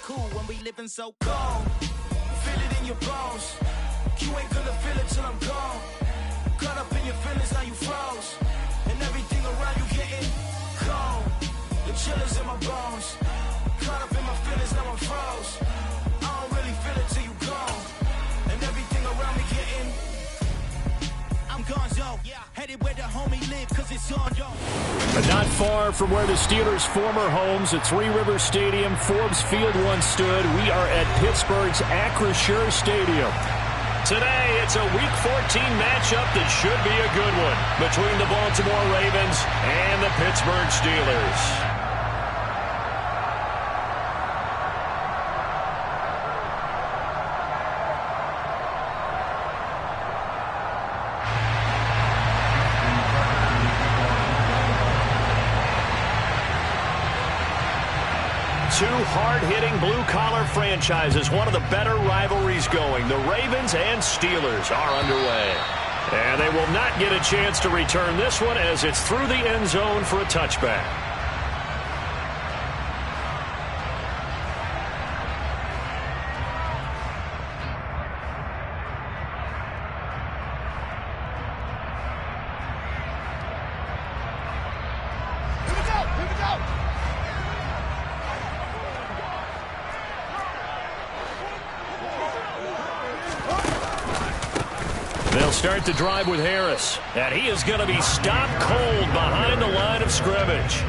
cool when we living so cold. Feel it in your bones. You ain't gonna feel it till I'm gone. Caught up in your feelings, now you froze. And everything around you getting cold. The chill is in my bones. Caught up in my feelings, now I'm froze. I don't really feel it till you gone. And everything around me getting, I'm gonzo. Headed where the homie live, cause it's on, yo. But not far from where the Steelers' former homes at Three Rivers Stadium, Forbes Field once stood, we are at Pittsburgh's Acrisure Stadium. Today, it's a Week 14 matchup that should be a good one between the Baltimore Ravens and the Pittsburgh Steelers. Two hard-hitting blue-collar franchises, one of the better rivalries going. The Ravens and Steelers are underway. And they will not get a chance to return this one as it's through the end zone for a touchback. They'll start the drive with Harris, and he is going to be stopped cold behind the line of scrimmage.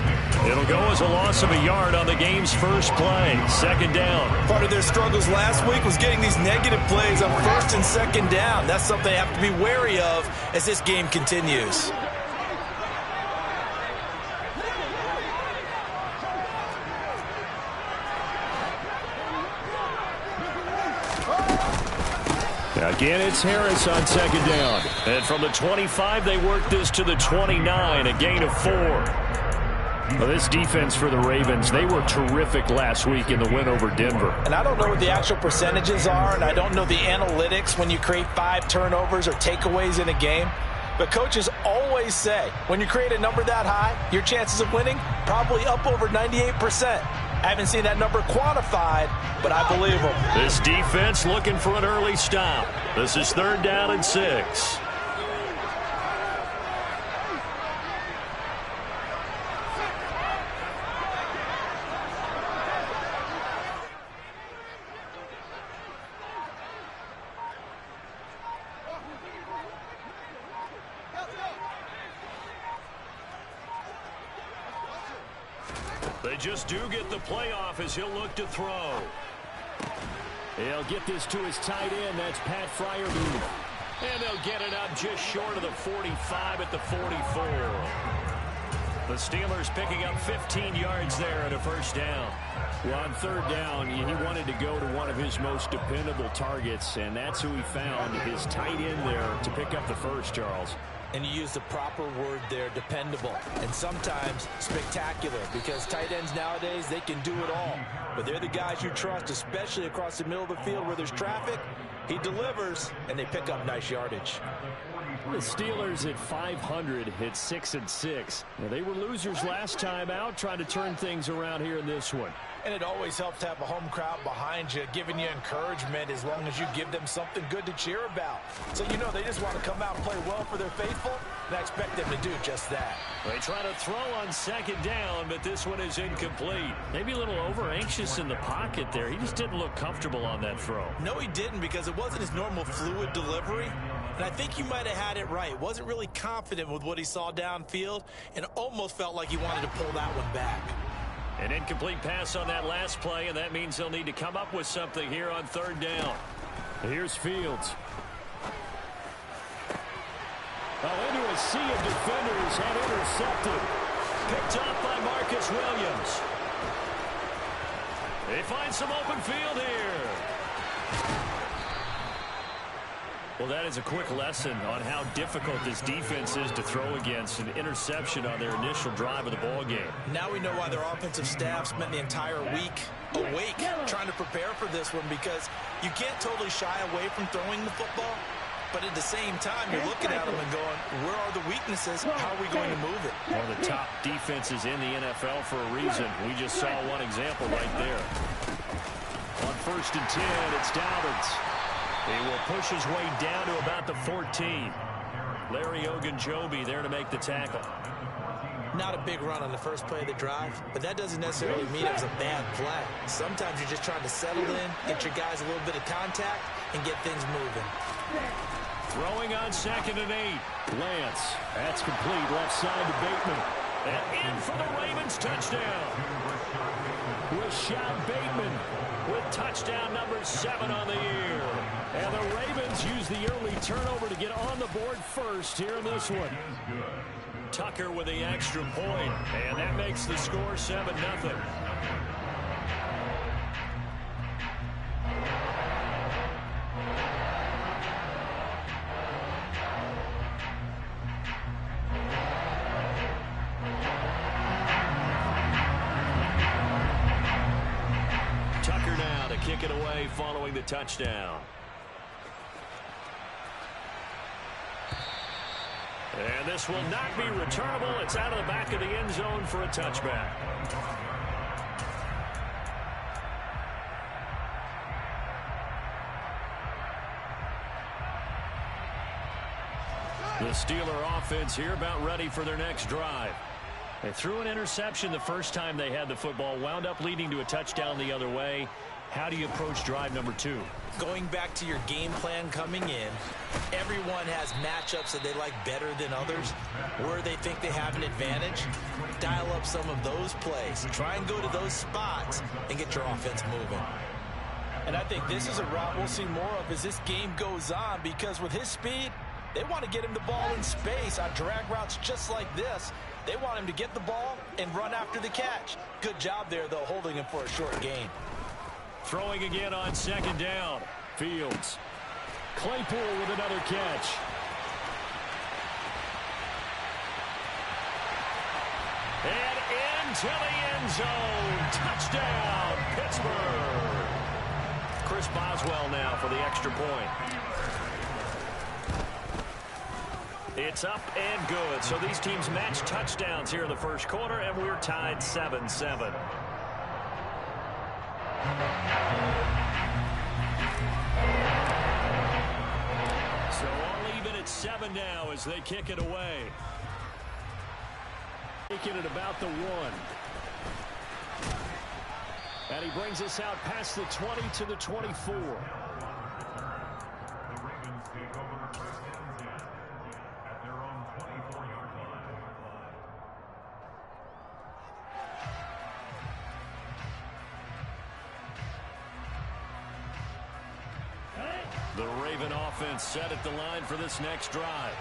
It'll go as a loss of a yard on the game's first play. Second down. Part of their struggles last week was getting these negative plays on first and second down. That's something they have to be wary of as this game continues. Again, it's Harris on second down. And from the 25, they work this to the 29, a gain of 4. Well, this defense for the Ravens, they were terrific last week in the win over Denver. And I don't know what the actual percentages are, and I don't know the analytics when you create 5 turnovers or takeaways in a game. But coaches always say, when you create a number that high, your chances of winning probably up over 98%. I haven't seen that number quantified, but I believe them. This defense looking for an early stop. This is 3rd down and 6. They just do get the playoff as he'll look to throw. He'll get this to his tight end. That's Pat Freiermuth. And they'll get it up just short of the 45 at the 44. The Steelers picking up 15 yards there at a first down. Well, on 3rd down, he wanted to go to one of his most dependable targets, and that's who he found, his tight end there, to pick up the first, Charles. And you use the proper word there, dependable, and sometimes spectacular, because tight ends nowadays, they can do it all. But they're the guys you trust, especially across the middle of the field where there's traffic. He delivers, and they pick up nice yardage. The Steelers at 500 hit 6-6. Now, they were losers last time out, trying to turn things around here in this one. And it always helps to have a home crowd behind you, giving you encouragement as long as you give them something good to cheer about. So you know they just want to come out and play well for their faithful, and I expect them to do just that. They try to throw on second down, but this one is incomplete. Maybe a little over-anxious in the pocket there. He just didn't look comfortable on that throw. No, he didn't, because it wasn't his normal fluid delivery. And I think you might have had it right. Wasn't really confident with what he saw downfield and almost felt like he wanted to pull that one back. An incomplete pass on that last play, and that means they'll need to come up with something here on 3rd down. Here's Fields. Into a sea of defenders and intercepted. Picked up by Marcus Williams. They find some open field here. Well, that is a quick lesson on how difficult this defense is to throw against. An interception on their initial drive of the ball game. Now we know why their offensive staff spent the entire week awake trying to prepare for this one, because you can't totally shy away from throwing the football, but at the same time you're looking at them and going, where are the weaknesses? How are we going to move it? One of the top defenses in the NFL for a reason. We just saw one example right there. 1st and 10. It's Dobbins. He will push his way down to about the 14. Larry Ogunjobi there to make the tackle. Not a big run on the first play of the drive, but that doesn't necessarily mean it was a bad play. Sometimes you're just trying to settle in, get your guys a little bit of contact, and get things moving. Throwing on 2nd and 8. Lance. That's complete. Left side to Bateman. And in for the Ravens touchdown. Rashad Bateman with touchdown number 7 on the year. And the Ravens use the early turnover to get on the board first here in this one. Tucker with the extra point, and that makes the score 7-0. Tucker now to kick it away following the touchdown. And this will not be returnable. It's out of the back of the end zone for a touchback. The Steeler offense here about ready for their next drive. They threw an interception the first time they had the football, wound up leading to a touchdown the other way. How do you approach drive number 2? Going back to your game plan coming in, everyone has matchups that they like better than others. Where they think they have an advantage, dial up some of those plays. Try and go to those spots and get your offense moving. And I think this is a route we'll see more of as this game goes on, because with his speed, they want to get him the ball in space on drag routes just like this. They want him to get the ball and run after the catch. Good job there, though, holding him for a short gain. Throwing again on 2nd down. Fields. Claypool with another catch. And into the end zone. Touchdown, Pittsburgh. Chris Boswell now for the extra point. It's up and good. So these teams match touchdowns here in the first quarter, and we're tied 7-7. So all even at 7 now as they kick it away. Taking it about the 1. And he brings us out past the 20 to the 24. The Raven offense set at the line for this next drive.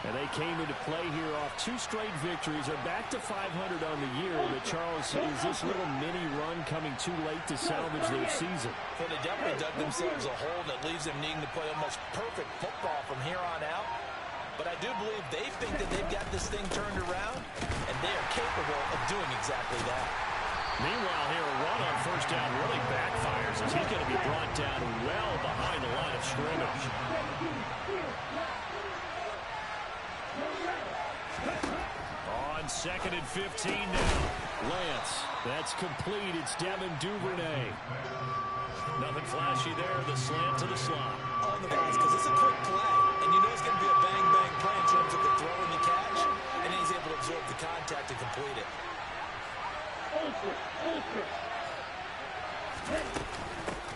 And they came into play here off 2 straight victories. They're back to 500 on the year. But, Charles, is this little mini run coming too late to salvage their season? Well, they definitely dug themselves a hole that leaves them needing to play almost perfect football from here on out. But I do believe they think that they've got this thing turned around, and they are capable of doing exactly that. Meanwhile, here, a run on 1st down really backfires as he's going to be brought down well behind the line of scrimmage. On 2nd and 15 now. Lance. That's complete. It's Devin Duvernay. Nothing flashy there. The slant to the slot. On the pass, because it's a quick play. And you know it's going to be a bang-bang play in terms of the throw and the catch. And then he's able to absorb the contact and complete it.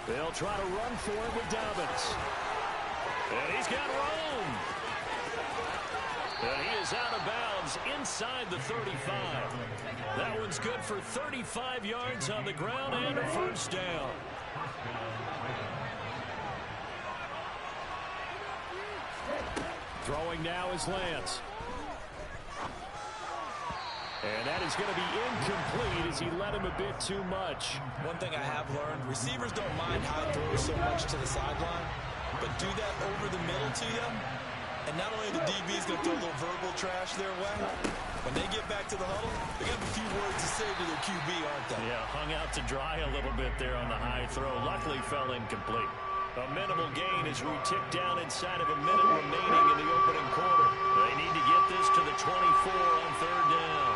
They'll try to run for it with Dobbins. And he's got room. And he is out of bounds inside the 35. That one's good for 35 yards on the ground and a 1st down. Throwing now is Lance. And that is going to be incomplete as he led him a bit too much. One thing I have learned, receivers don't mind high throws so much to the sideline, but do that over the middle to them, and not only the DB's going to throw a little verbal trash their way, when they get back to the huddle, they're going to have a few words to say to their QB, aren't they? Yeah, hung out to dry a little bit there on the high throw. Luckily fell incomplete. A minimal gain as we tick down inside of a minute remaining in the opening quarter. They need to get this to the 24 on 3rd down.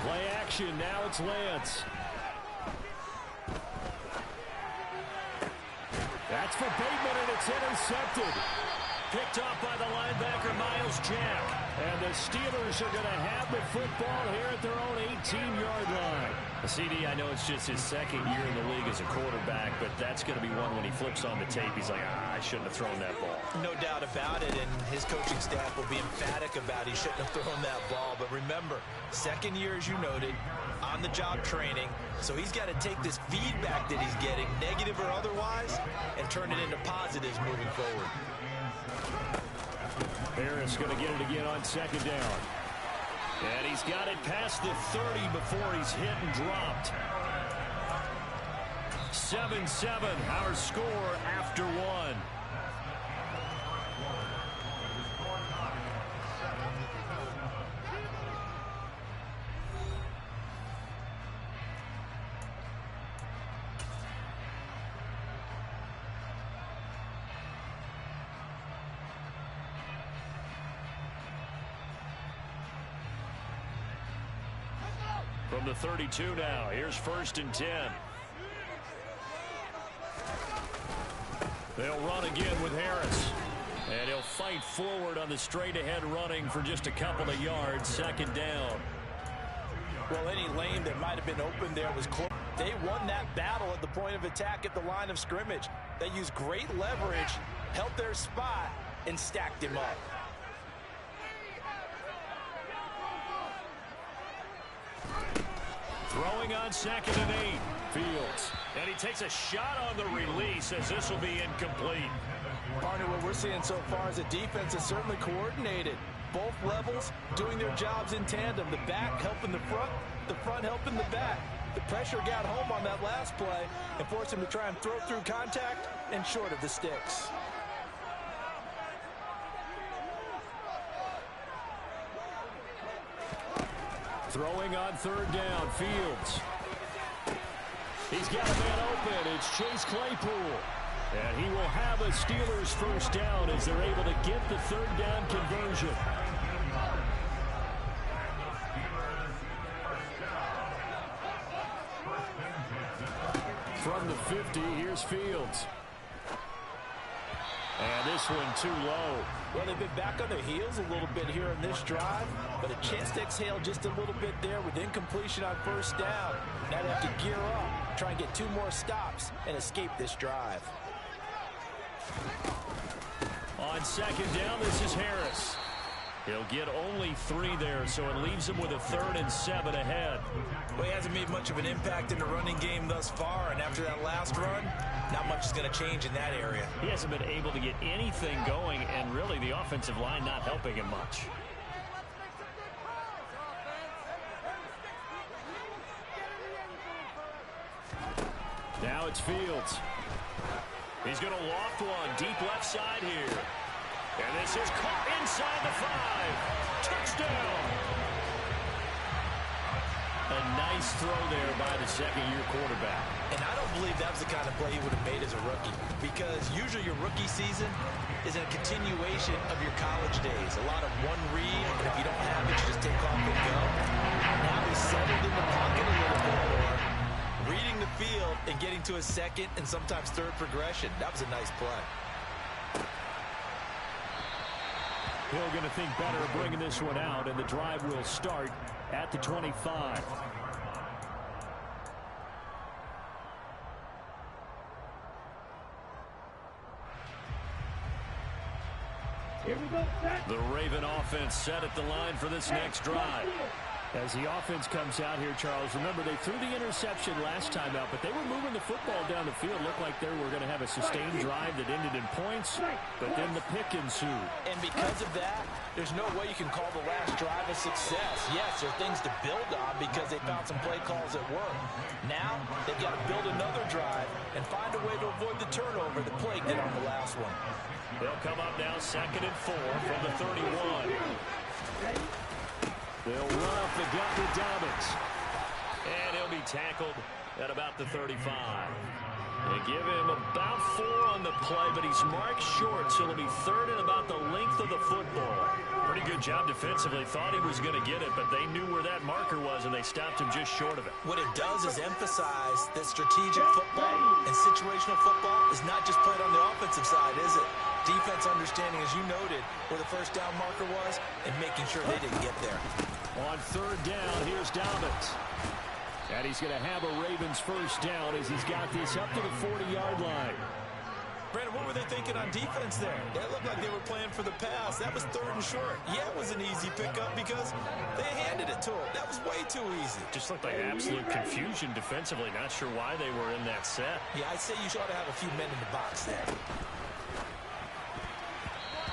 Play action. Now it's Lance. That's for Bateman, and it's intercepted. Picked off by the linebacker, Miles Jack. And the Steelers are going to have the football here at their own 18-yard line. CD, I know it's just his second year in the league as a quarterback, but that's going to be one when he flips on the tape. He's like, I shouldn't have thrown that ball. No doubt about it, and his coaching staff will be emphatic about he shouldn't have thrown that ball. But remember, second year, as you noted, on-the-job training. So he's got to take this feedback that he's getting, negative or otherwise, and turn it into positives moving forward. Harris going to get it again on second down. And he's got it past the 30 before he's hit and dropped. 7-7, our score after one. From the 32 now, here's 1st and 10. They'll run again with Harris. And he'll fight forward on the straight-ahead running for just a couple of yards. 2nd down. Well, any lane that might have been open there was close. They won that battle at the point of attack at the line of scrimmage. They used great leverage, held their spot, and stacked him up. Throwing on 2nd and 8. Fields. And he takes a shot on the release as this will be incomplete. Barney, what we're seeing so far is a defense is certainly coordinated. Both levels doing their jobs in tandem. The back helping the front helping the back. The pressure got home on that last play and forced him to try and throw through contact and short of the sticks. Throwing on 3rd down, Fields. He's got a man open. It's Chase Claypool. And he will have a Steelers 1st down as they're able to get the 3rd down conversion. From the 50, here's Fields. And this one too low. Well, they've been back on their heels a little bit here in this drive, but a chance to exhale just a little bit there with incompletion on 1st down. Now they have to gear up, try and get 2 more stops and escape this drive. On 2nd down, this is Harris. He'll get only 3 there, so it leaves him with a 3rd and 7 ahead. Well, he hasn't made much of an impact in the running game thus far, and after that last run, not much is going to change in that area. He hasn't been able to get anything going, and really the offensive line not helping him much. Now it's Fields. He's going to loft one deep left side here. And this is caught inside the 5. Touchdown. A nice throw there by the 2nd-year quarterback. And I don't believe that was the kind of play he would have made as a rookie, because usually your rookie season is a continuation of your college days. A lot of one read, and if you don't have it, you just take off and go. Now he's settled in the pocket a little bit more, reading the field and getting to a 2nd and sometimes 3rd progression. That was a nice play. Hill going to think better of bringing this one out, and the drive will start at the 25. Here we go, set. The Raven offense set at the line for this next drive. As the offense comes out here, Charles, remember they threw the interception last time out, but they were moving the football down the field. Looked like they were going to have a sustained drive that ended in points, but then the pick ensued. And because of that, there's no way you can call the last drive a success. Yes, there are things to build on because they found some play calls that work. Now, they've got to build another drive and find a way to avoid the turnover that plagued it on the last one. They'll come up now 2nd and 4 from the 31. They'll run up the gut with Dobbins. And he'll be tackled at about the 35. They give him about 4 on the play, but he's marked short, so it'll be 3rd and about the length of the football. Pretty good job defensively. Thought he was going to get it, but they knew where that marker was, and they stopped him just short of it. What it does is emphasize that strategic football and situational football is not just played on the offensive side, is it? Defense understanding, as you noted, where the first down marker was and making sure they didn't get there. On 3rd down, here's Dobbins. And he's going to have a Ravens first down as he's got this up to the 40-yard line. Brandon, what were they thinking on defense there? That looked like they were playing for the pass. That was 3rd and short. Yeah, it was an easy pickup because they handed it to him. That was way too easy. Just looked like absolute confusion defensively. Not sure why they were in that set. Yeah, I'd say you ought to have a few men in the box there.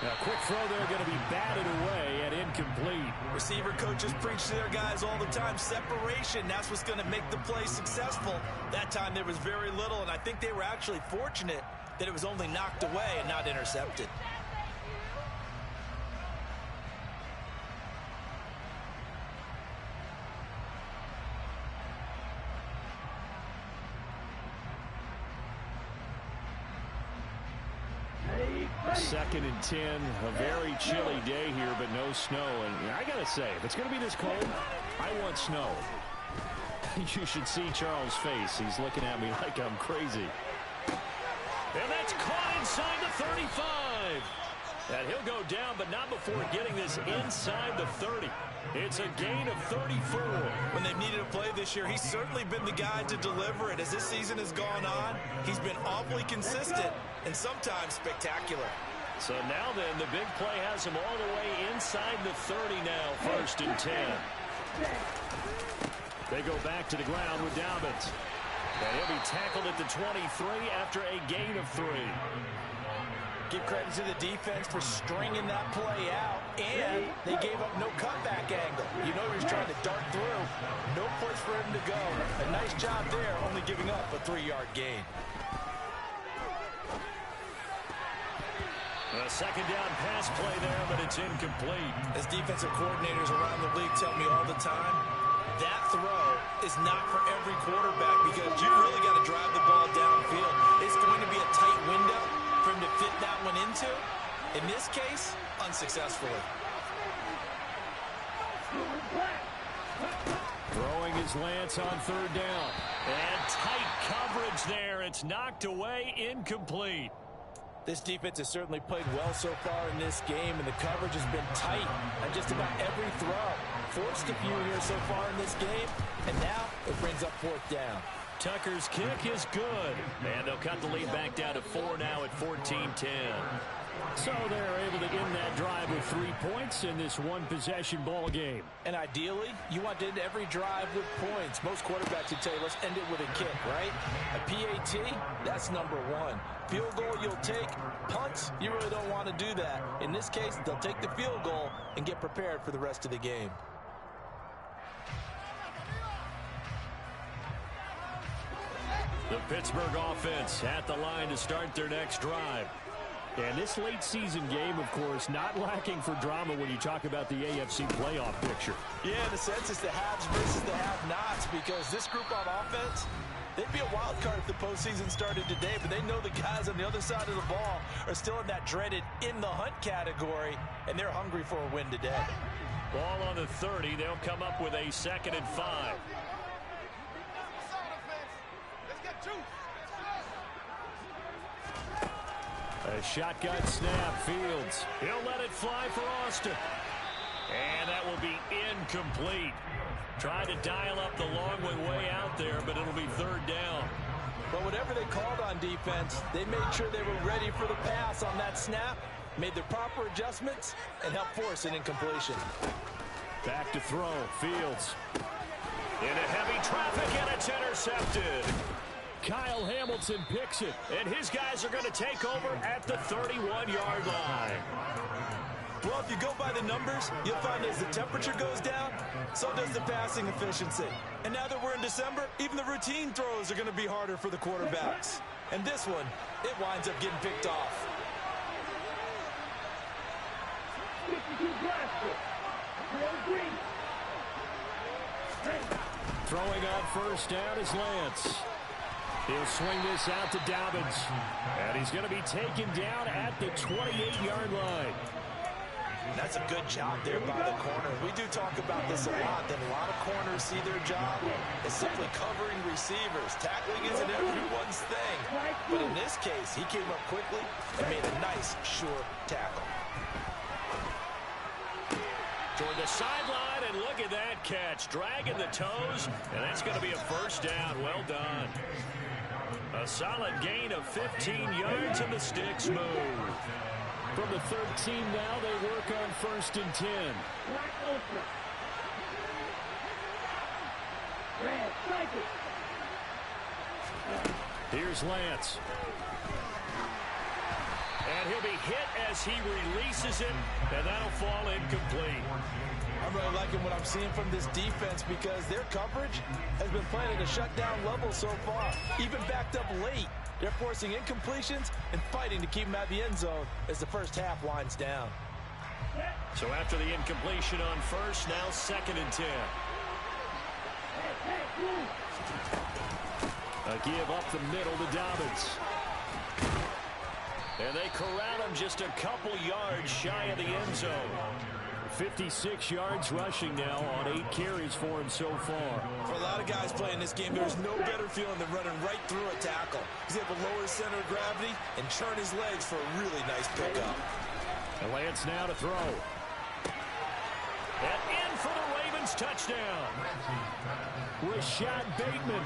Now, quick throw there, going to be batted away and incomplete. Receiver coaches preach to their guys all the time. Separation, that's what's going to make the play successful. That time there was very little, and I think they were actually fortunate that it was only knocked away and not intercepted. Second and 10, a very chilly day here, but no snow. And I got to say, if it's going to be this cold, I want snow. You should see Charles' face. He's looking at me like I'm crazy. And that's caught inside the 35. And he'll go down, but not before getting this inside the 30. It's a gain of 34. When they've needed a play this year, he's certainly been the guy to deliver it. As this season has gone on, he's been awfully consistent and sometimes spectacular. So now then, the big play has him all the way inside the 30 now, 1st and 10. They go back to the ground with Dobbins. And he'll be tackled at the 23 after a gain of 3. Give credit to the defense for stringing that play out, and they gave up no cutback angle. You know he was trying to dart through. No place for him to go. A nice job there, only giving up a 3-yard gain. A 2nd down pass play there, but it's incomplete. As defensive coordinators around the league tell me all the time, that throw is not for every quarterback because you really got to drive the ball downfield. It's going to be a tight window for him to fit that one into. In this case, unsuccessfully. Throwing his Lance on 3rd down. And tight coverage there. It's knocked away, incomplete. This defense has certainly played well so far in this game, and the coverage has been tight on just about every throw. Forced a few here so far in this game, and now it brings up 4th down. Tucker's kick is good. And they'll cut the lead back down to 4 now at 14-10. So they're able to end that drive with 3 points in this one-possession ball game. And ideally, you want to end every drive with points. Most quarterbacks would tell you, let's end it with a kick, right? A PAT, that's number 1. Field goal you'll take. Punts, you really don't want to do that. In this case, they'll take the field goal and get prepared for the rest of the game. The Pittsburgh offense at the line to start their next drive. And this late season game, of course, not lacking for drama when you talk about the AFC playoff picture. Yeah, in a sense, it's the haves versus the have-nots because this group on offense, they'd be a wild card if the postseason started today, but they know the guys on the other side of the ball are still in that dreaded in-the-hunt category, and they're hungry for a win today. Ball on the 30. They'll come up with a 2nd and 5. A shotgun snap, Fields. He'll let it fly for Austin. And that will be incomplete. Tried to dial up the long way out there, but it'll be 3rd down. But whatever they called on defense, they made sure they were ready for the pass on that snap, made the proper adjustments, and helped force an incompletion. Back to throw, Fields. Into heavy traffic, and it's intercepted. Kyle Hamilton picks it, and his guys are going to take over at the 31-yard line. Well, if you go by the numbers, you'll find as the temperature goes down, so does the passing efficiency. And now that we're in December, even the routine throws are going to be harder for the quarterbacks. And this one, it winds up getting picked off. Throwing on 1st down is Lance. He'll swing this out to Dobbins. And he's going to be taken down at the 28-yard line. That's a good job there by the corner. We do talk about this a lot, that a lot of corners see their job as simply covering receivers. Tackling isn't everyone's thing. But in this case, he came up quickly and made a nice, sure tackle. Toward the sideline, and look at that catch. Dragging the toes, and that's going to be a first down. Well done. A solid gain of 15 yards, and the sticks move. From the 13 now, they work on 1st and 10. Here's Lance. And he'll be hit as he releases it, and that'll fall incomplete. I'm really liking what I'm seeing from this defense because their coverage has been playing at a shutdown level so far. Even backed up late, they're forcing incompletions and fighting to keep them at the end zone as the first half winds down. So after the incompletion on 1st, now 2nd and 10. A give up the middle to Dobbins. And they corral him just a couple yards shy of the end zone. 56 yards rushing now on 8 carries for him so far. For a lot of guys playing this game, there's no better feeling than running right through a tackle. He's able to lower his center of gravity and churn his legs for a really nice pickup. And Lance now to throw. And in for the Ravens touchdown. Rashad Bateman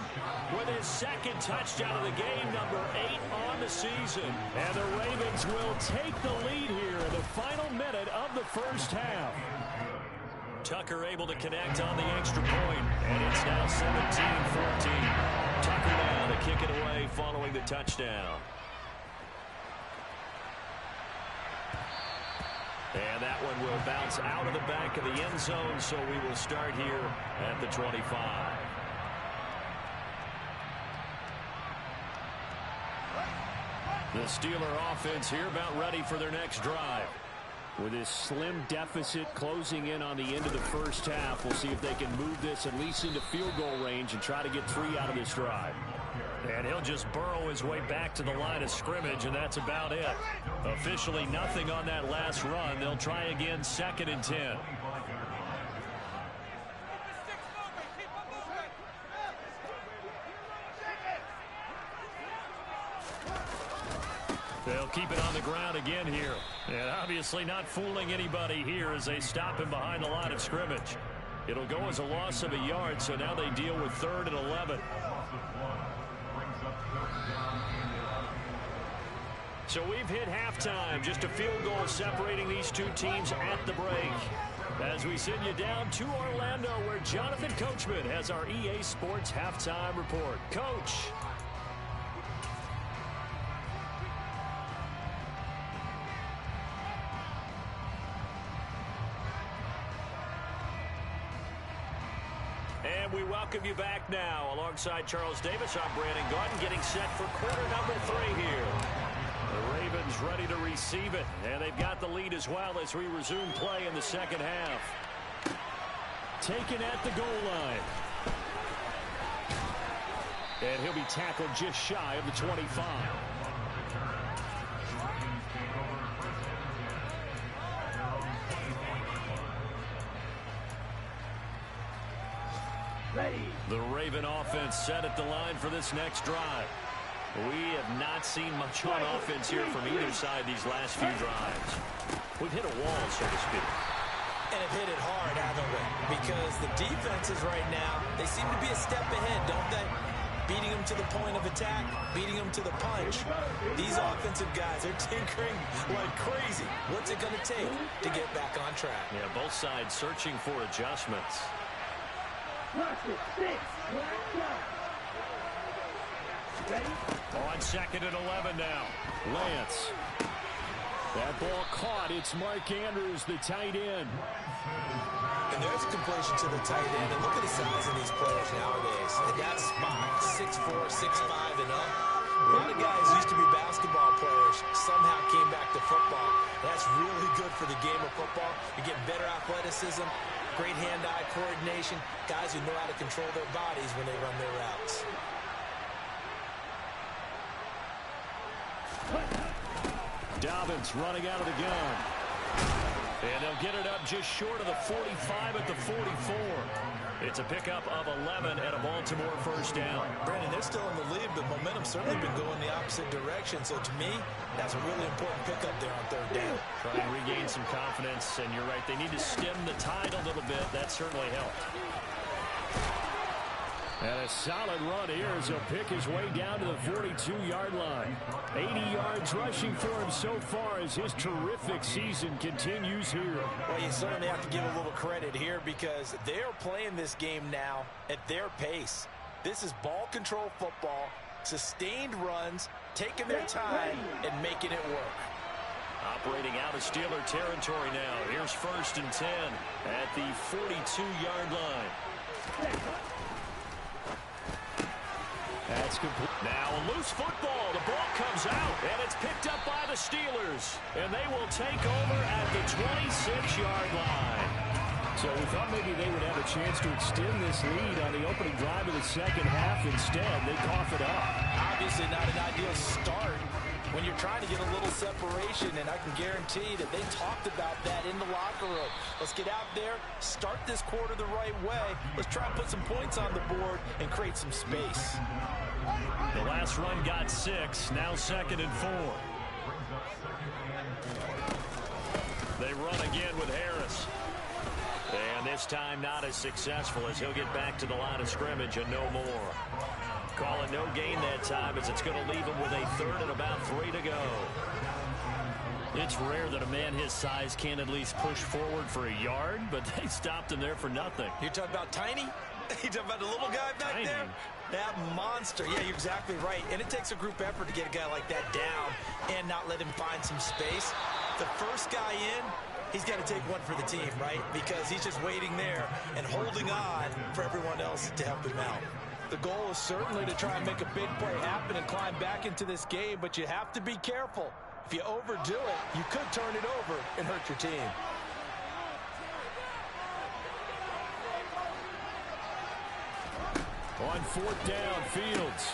with his 2nd touchdown of the game, number 8 on the season. And the Ravens will take the lead here in the final minute of the first half. Tucker able to connect on the extra point, and it's now 17-14. Tucker now to kick it away following the touchdown. And that one will bounce out of the back of the end zone, so we will start here at the 25. The Steeler offense here about ready for their next drive. With this slim deficit closing in on the end of the first half, we'll see if they can move this at least into field goal range and try to get 3 out of this drive. And he'll just burrow his way back to the line of scrimmage, and that's about it. Officially nothing on that last run. They'll try again 2nd and 10. They'll keep it on the ground again here. And obviously not fooling anybody here as they stop him behind the line of scrimmage. It'll go as a loss of a yard, so now they deal with 3rd and 11. So we've hit halftime. Just a field goal separating these two teams at the break. As we send you down to Orlando, where Jonathan Coachman has our EA Sports halftime report. Coach. And we welcome you back now. Alongside Charles Davis, I'm Brandon Gordon, getting set for quarter number 3 here. The Ravens ready to receive it, and they've got the lead as well as we resume play in the second half. Taken at the goal line. And he'll be tackled just shy of the 25. The Raven offense set at the line for this next drive. We have not seen much on offense here from either side these last few drives. We've hit a wall, so to speak. And have hit it hard, haven't we? Because the defenses right now, they seem to be a step ahead, don't they? Beating them to the point of attack, beating them to the punch. These offensive guys are tinkering like crazy. What's it going to take to get back on track? Yeah, both sides searching for adjustments. On 2nd and 11 now. Lance. That ball caught. It's Mark Andrews, the tight end. And there's a completion to the tight end. And look at the size of these players nowadays. And that spot, 6'4", 6'5", and up. A lot of guys used to be basketball players, somehow came back to football. That's really good for the game of football. You get better athleticism, great hand-eye coordination, guys who know how to control their bodies when they run their routes. Dobbins running out of the gun. And they'll get it up just short of the 45 at the 44. It's a pickup of 11 and a Baltimore first down. Brandon, they're still in the lead, but momentum's certainly been going the opposite direction. So to me, that's a really important pickup there on third down. Trying to regain some confidence, and you're right, they need to stem the tide a little bit. That certainly helped. And a solid run here as he'll pick his way down to the 42-yard line. 80 yards rushing for him so far as his terrific season continues here. Well, you certainly have to give a little credit here because they're playing this game now at their pace. This is ball control football, sustained runs, taking their time, and making it work. Operating out of Steeler territory now. Here's 1st and 10 at the 42-yard line. That's complete. Now a loose football. The ball comes out, and it's picked up by the Steelers. And they will take over at the 26-yard line. So we thought maybe they would have a chance to extend this lead on the opening drive of the second half. Instead, they cough it up. Obviously not an ideal start when you're trying to get a little separation, and I can guarantee that they talked about that in the locker room. Let's get out there, start this quarter the right way. Let's try and put some points on the board and create some space. The last run got 6, now 2nd and 4. They run again with Harris. And this time not as successful as he'll get back to the line of scrimmage and no more. Call it no gain that time as it's going to leave him with a 3rd and about 3 to go. It's rare that a man his size can at least push forward for a yard, but they stopped him there for nothing. You're talking about Tiny? You're talking about the little guy back Tiny. there? That monster. Yeah, you're exactly right. And it takes a group effort to get a guy like that down and not let him find some space. The first guy in, he's got to take one for the team, right? Because he's just waiting there and holding on for everyone else to help him out. The goal is certainly to try and make a big play happen and climb back into this game, but you have to be careful. If you overdo it, you could turn it over and hurt your team. On 4th down, Fields.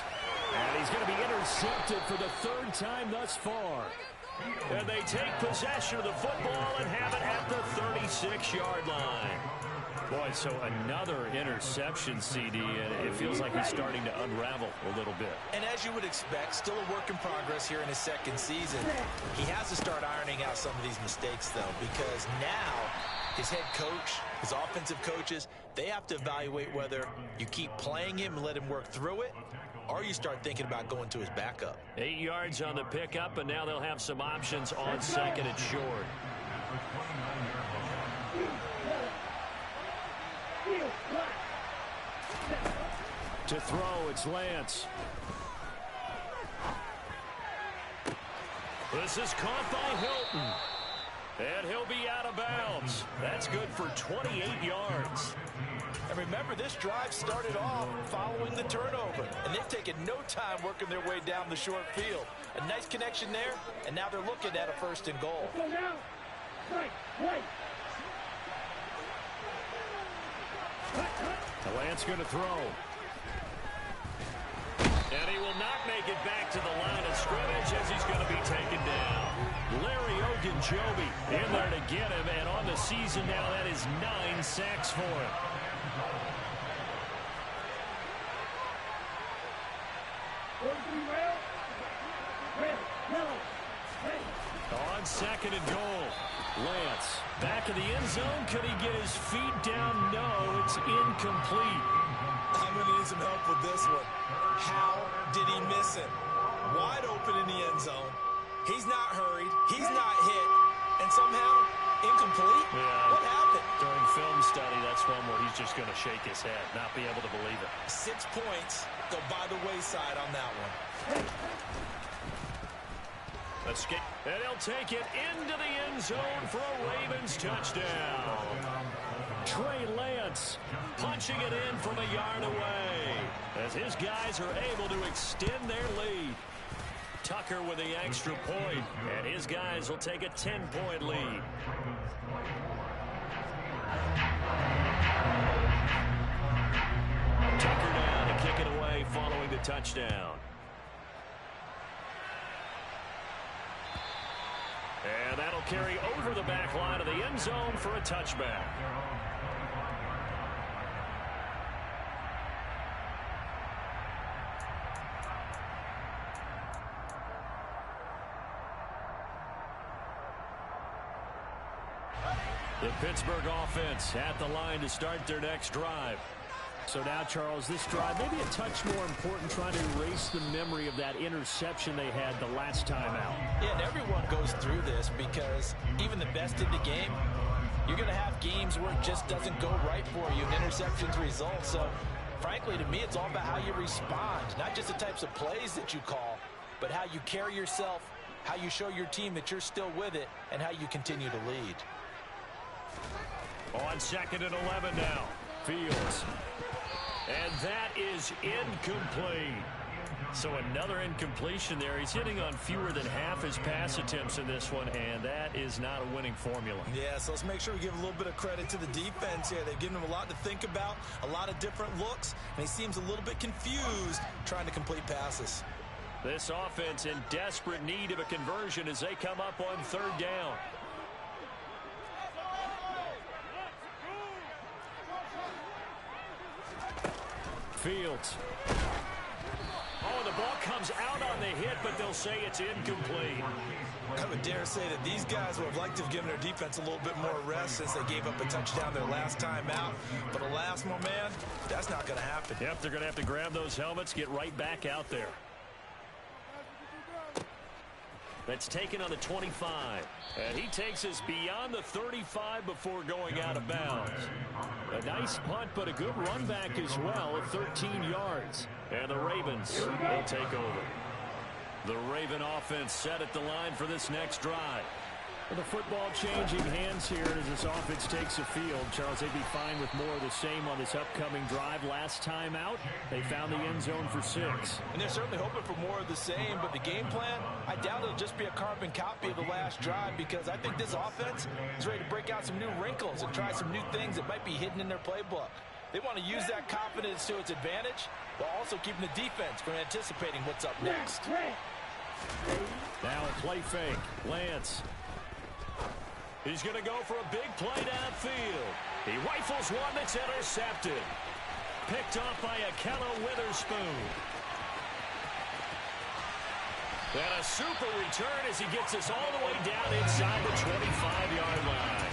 And he's going to be intercepted for the 3rd time thus far. And they take possession of the football and have it at the 36-yard line. Boy, so another interception, CD, and it feels like he's starting to unravel a little bit. And as you would expect, still a work in progress here in his 2nd season. He has to start ironing out some of these mistakes, though, because now his head coach, his offensive coaches, they have to evaluate whether you keep playing him and let him work through it, or you start thinking about going to his backup. 8 yards on the pickup, and now they'll have some options on 2nd and short. To throw, it's Lance. This is caught by Hilton. And he'll be out of bounds. That's good for 28 yards. And remember, this drive started off following the turnover, and they've taken no time working their way down the short field. A nice connection there, and now they're looking at a 1st and goal. Go now. Right. Lance going to throw. And he will not make it back to the line of scrimmage as he's going to be taken down. Larry Ogunjobi in there to get him, and on the season now, that is 9 sacks for him. On 2nd and goal, Lance back in the end zone. Could he get his feet down? No, it's incomplete. I'm going to need some help with this one. How did he miss it? Wide open in the end zone. He's not hurried. He's not hit. And somehow, incomplete? Yeah. What happened? During film study, that's one where he's just going to shake his head, not be able to believe it. 6 points go by the wayside on that one. Escape. And he'll take it into the end zone for a Ravens touchdown. Trey Lance punching it in from a yard away as his guys are able to extend their lead. Tucker with the extra point, and his guys will take a 10-point lead. Tucker down to kick it away following the touchdown. And that'll carry over the back line of the end zone for a touchback. The Pittsburgh offense at the line to start their next drive. So now, Charles, this drive maybe a touch more important, trying to erase the memory of that interception they had the last time out. Yeah, and everyone goes through this because even the best in the game, you're going to have games where it just doesn't go right for you and interceptions result. So, frankly, to me, it's all about how you respond, not just the types of plays that you call, but how you carry yourself, how you show your team that you're still with it, and how you continue to lead. On 2nd and 11 now. Fields. And that is incomplete. So another incompletion there. He's hitting on fewer than half his pass attempts in this one, and that is not a winning formula. Yeah, so let's make sure we give a little bit of credit to the defense here. They've given him a lot to think about, a lot of different looks, and he seems a little bit confused trying to complete passes. This offense in desperate need of a conversion as they come up on 3rd down. Fields. Oh, the ball comes out on the hit, but they'll say it's incomplete. I would dare say that these guys would have liked to have given their defense a little bit more rest since they gave up a touchdown their last time out. But alas, my man, that's not going to happen. Yep, they're going to have to grab those helmets, get right back out there. That's taken on the 25. And he takes us beyond the 35 before going out of bounds. A nice punt, but a good run back as well at 13 yards. And the Ravens will take over. The Raven offense set at the line for this next drive. With the football changing hands here as this offense takes the field. Charles, they'd be fine with more of the same on this upcoming drive. Last time out, they found the end zone for 6. And they're certainly hoping for more of the same, but the game plan, I doubt it'll just be a carbon copy of the last drive, because I think this offense is ready to break out some new wrinkles and try some new things that might be hidden in their playbook. They want to use that confidence to its advantage while also keeping the defense from anticipating what's up next. Now a play fake. Lance. He's going to go for a big play downfield. He rifles one that's intercepted. Picked off by Akello Witherspoon. And a super return as he gets us all the way down inside the 25-yard line.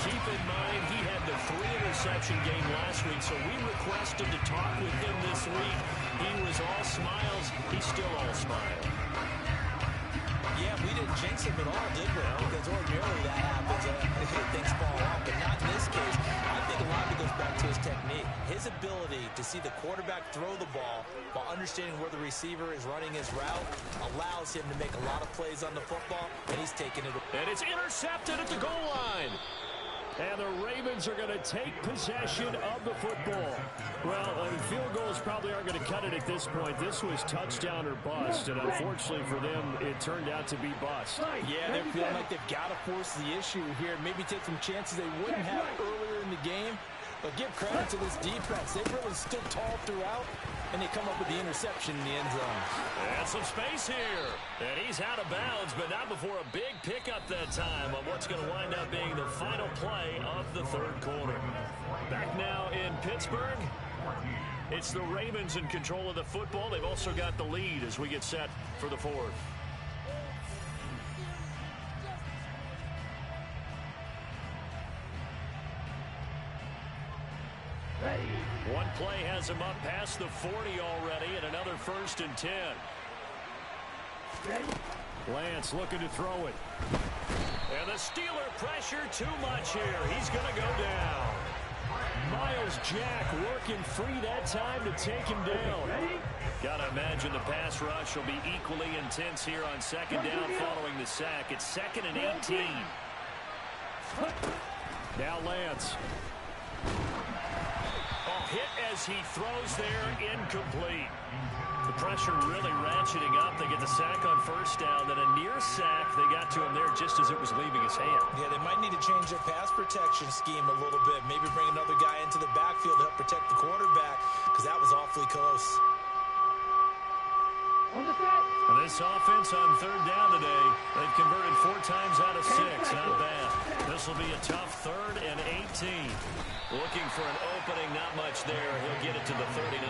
Keep in mind, he had the 3-interception game last week, so we requested to talk with him this week. He was all smiles. He's still all smiles. Yeah, we didn't jinx him at all, did we? Because ordinarily that happens. Things fall off, but not in this case. I think a lot of it goes back to his technique. His ability to see the quarterback throw the ball while understanding where the receiver is running his route allows him to make a lot of plays on the football, and he's taking it. And it's intercepted at the goal line. And the Ravens are going to take possession of the football. Well, field goals probably aren't going to cut it at this point. This was touchdown or bust, and unfortunately for them, it turned out to be bust. Yeah, they're feeling like they've got to force the issue here. Maybe take some chances they wouldn't have earlier in the game. But give credit to this defense. They've really stood tall throughout, and they come up with the interception in the end zone. And some space here. And he's out of bounds, but not before a big pickup that time on what's going to wind up being the final play of the 3rd quarter. Back now in Pittsburgh. It's the Ravens in control of the football. They've also got the lead as we get set for the 4th. One play has him up past the 40 already, and another 1st and 10. Lance looking to throw it. And the Steeler pressure too much here. He's going to go down. Miles Jack working free that time to take him down. Got to imagine the pass rush will be equally intense here on 2nd down following the sack. It's 2nd and 18. Now Lance. Hit as he throws there, incomplete. The pressure really ratcheting up. They get the sack on 1st down, then a near sack. They got to him there just as it was leaving his hand. Yeah, they might need to change their pass protection scheme a little bit. Maybe bring another guy into the backfield to help protect the quarterback, because that was awfully close. And this offense on third down today, they've converted 4 times out of 6. Not bad. This will be a tough 3rd and 18. Looking for an opening, not much there. He'll get it to the 39.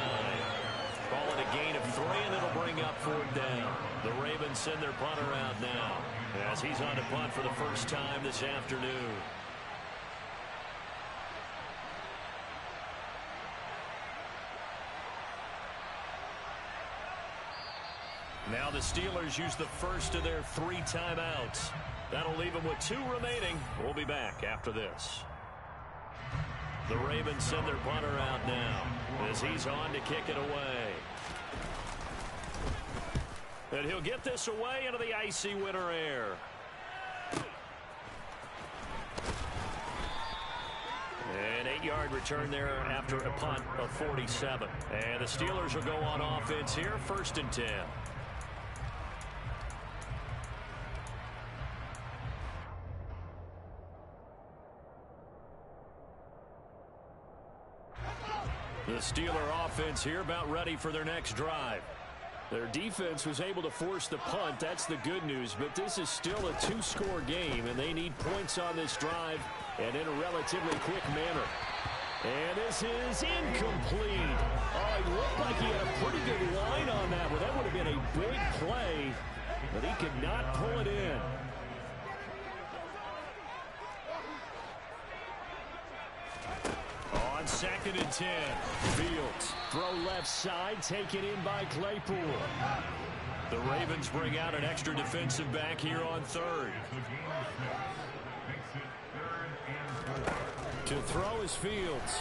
Call it a gain of 3, and it'll bring up 4th down. The Ravens send their punter out now as he's on to punt for the first time this afternoon. Now the Steelers use the first of their 3 timeouts. That'll leave them with 2 remaining. We'll be back after this. The Ravens send their punter out now as he's on to kick it away. And he'll get this away into the icy winter air. An 8-yard return there after a punt of 47. And the Steelers will go on offense here, 1st and 10. The Steeler offense here about ready for their next drive. Their defense was able to force the punt. That's the good news. But this is still a 2-score game, and they need points on this drive and in a relatively quick manner. And this is incomplete. Oh, it looked like he had a pretty good line on that one. That would have been a big play, but he could not pull it in. On 2nd and 10, Fields throw left side, taken in by Claypool. The Ravens bring out an extra defensive back here on 3rd. To throw is Fields.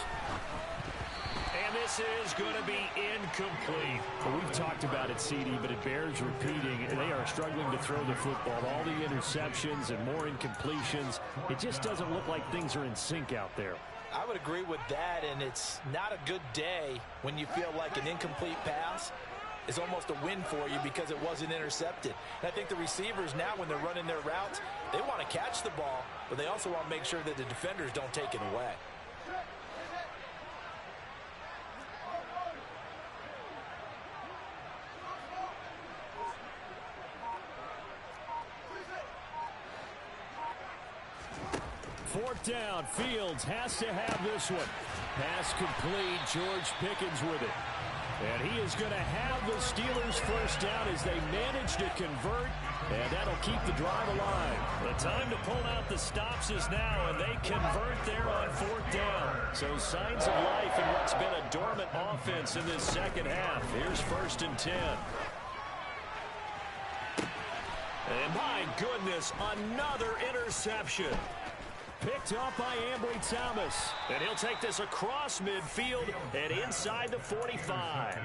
And this is going to be incomplete. Well, we've talked about it, CD, but it bears repeating. They are struggling to throw the football. All the interceptions and more incompletions. It just doesn't look like things are in sync out there. I would agree with that, and it's not a good day when you feel like an incomplete pass is almost a win for you because it wasn't intercepted. And I think the receivers now, when they're running their routes, they want to catch the ball, but they also want to make sure that the defenders don't take it away. Fourth down, Fields has to have this one. Pass complete, George Pickens with it. And he is going to have the Steelers first down as they manage to convert, and that'll keep the drive alive. The time to pull out the stops is now, and they convert there on 4th down. So signs of life in what's been a dormant offense in this second half. Here's 1st and 10. And my goodness, another interception. Picked up by Ambry Thomas. And he'll take this across midfield and inside the 45.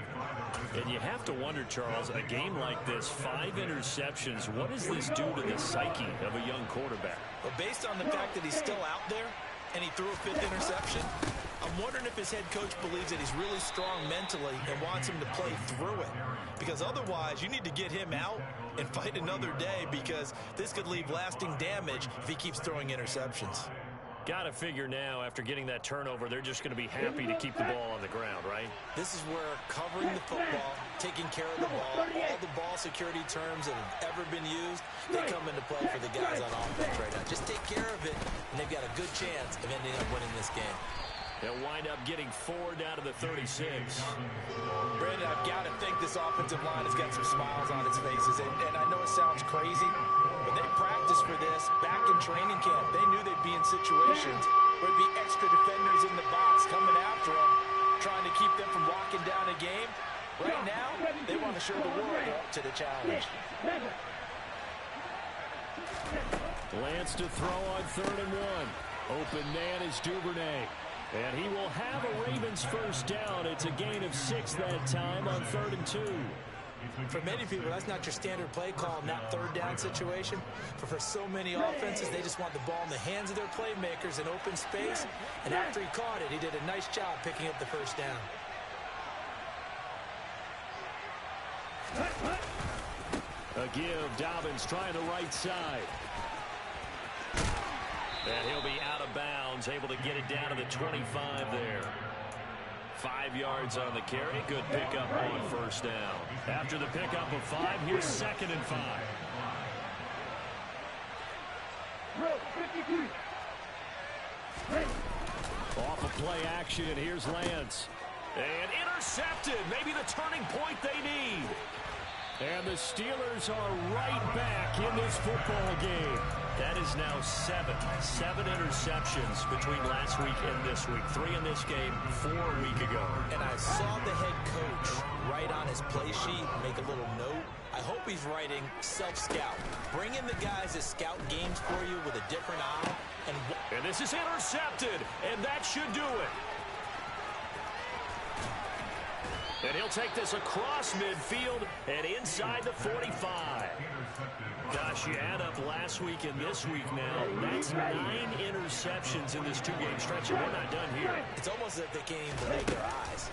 And you have to wonder, Charles, a game like this, 5 interceptions, what does this do to the psyche of a young quarterback? But based on the fact that he's still out there and he threw a 5th interception, I'm wondering if his head coach believes that he's really strong mentally and wants him to play through it. Because otherwise, you need to get him out and fight another day, because this could leave lasting damage if he keeps throwing interceptions. Got to figure now, after getting that turnover, they're just going to be happy to keep the ball on the ground, right? This is where covering the football, taking care of the ball, all the ball security terms that have ever been used, they come into play for the guys on offense right now. Just take care of it, and they've got a good chance of ending up winning this game. They'll wind up getting 4 down to the 36. Brandon, I've got to think this offensive line has got some smiles on its faces. And I know it sounds crazy, but they practiced for this back in training camp. They knew they'd be in situations where there'd be extra defenders in the box coming after them, trying to keep them from locking down a game. Right now, they want to show the world they're up to the challenge. Lance to throw on 3rd and 1. Open man is Duvernay. And he will have a Ravens first down. It's a gain of 6 that time on 3rd and 2. For many people, that's not your standard play call in that 3rd down situation. But for so many offenses, they just want the ball in the hands of their playmakers in open space. And after he caught it, he did a nice job picking up the first down. A give, Dobbins trying the right side. And he'll be out of bounds, able to get it down to the 25 there. 5 yards on the carry. Good pickup on first down. After the pickup of 5, here's 2nd and 5. Off of play action, and here's Lance. And intercepted. Maybe the turning point they need. And the Steelers are right back in this football game. That is now 7 interceptions between last week and this week. 3 in this game, 4 a week ago. And I saw the head coach write on his play sheet, make a little note. I hope he's writing self-scout. Bring in the guys that scout games for you with a different eye. And this is intercepted, and that should do it. And he'll take this across midfield and inside the 45. Gosh, you add up last week and this week now. That's 9 interceptions in this 2-game stretch, and we're not done here. It's almost as if they can't even believe their eyes.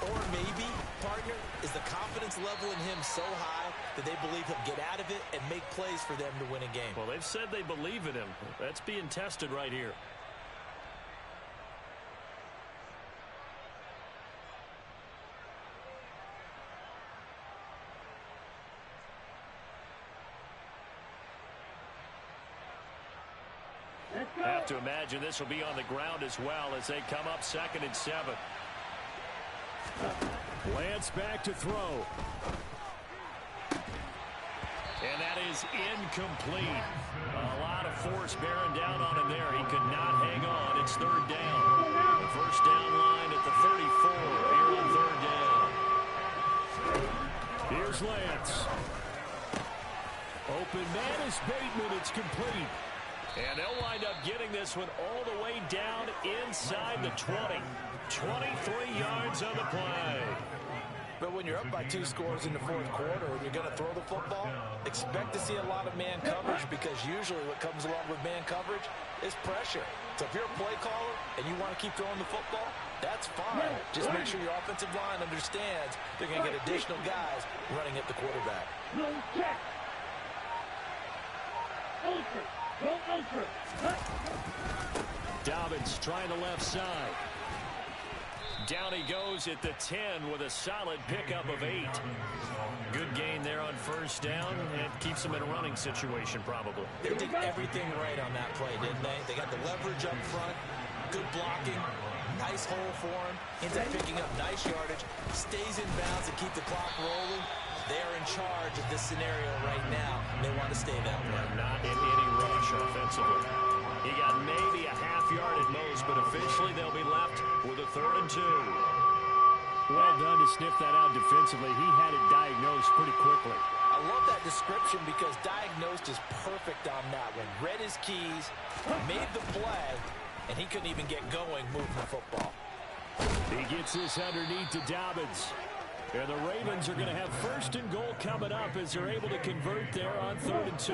Or maybe, partner, is the confidence level in him so high that they believe he'll get out of it and make plays for them to win a game. Well, they've said they believe in him. That's being tested right here. Have to imagine this will be on the ground as well as they come up 2nd and 7. Lance back to throw. And that is incomplete. A lot of force bearing down on him there. He could not hang on. It's 3rd down. The first down line at the 34 here on 3rd down. Here's Lance. Open man is Bateman. It's complete. And they'll wind up getting this one all the way down inside the 20. 23 yards on the play. But when you're up by 2 scores in the 4th quarter and you're going to throw the football, expect to see a lot of man coverage, because usually what comes along with man coverage is pressure. So if you're a play caller and you want to keep throwing the football, that's fine. Just make sure your offensive line understands they're going to get additional guys running at the quarterback. No check. Ultra. Go ultra. Dobbins trying the left side. Down he goes at the 10 with a solid pickup of 8. Good gain there on first down, and keeps them in a running situation probably. They did everything right on that play, didn't they? They got the leverage up front, good blocking, nice hole for him, ends up picking up nice yardage, stays in bounds and keep the clock rolling. They're in charge of this scenario right now. They want to stay that way. Not in any rush offensively. He got maybe a half yard at most, but officially they'll be left with a 3rd and 2. Well done to sniff that out defensively. He had it diagnosed pretty quickly. I love that description because diagnosed is perfect on that one. Read his keys, made the play, and he couldn't even get going moving the football. He gets this underneath to Dobbins. And the Ravens are going to have 1st and goal coming up as they're able to convert there on 3rd and 2.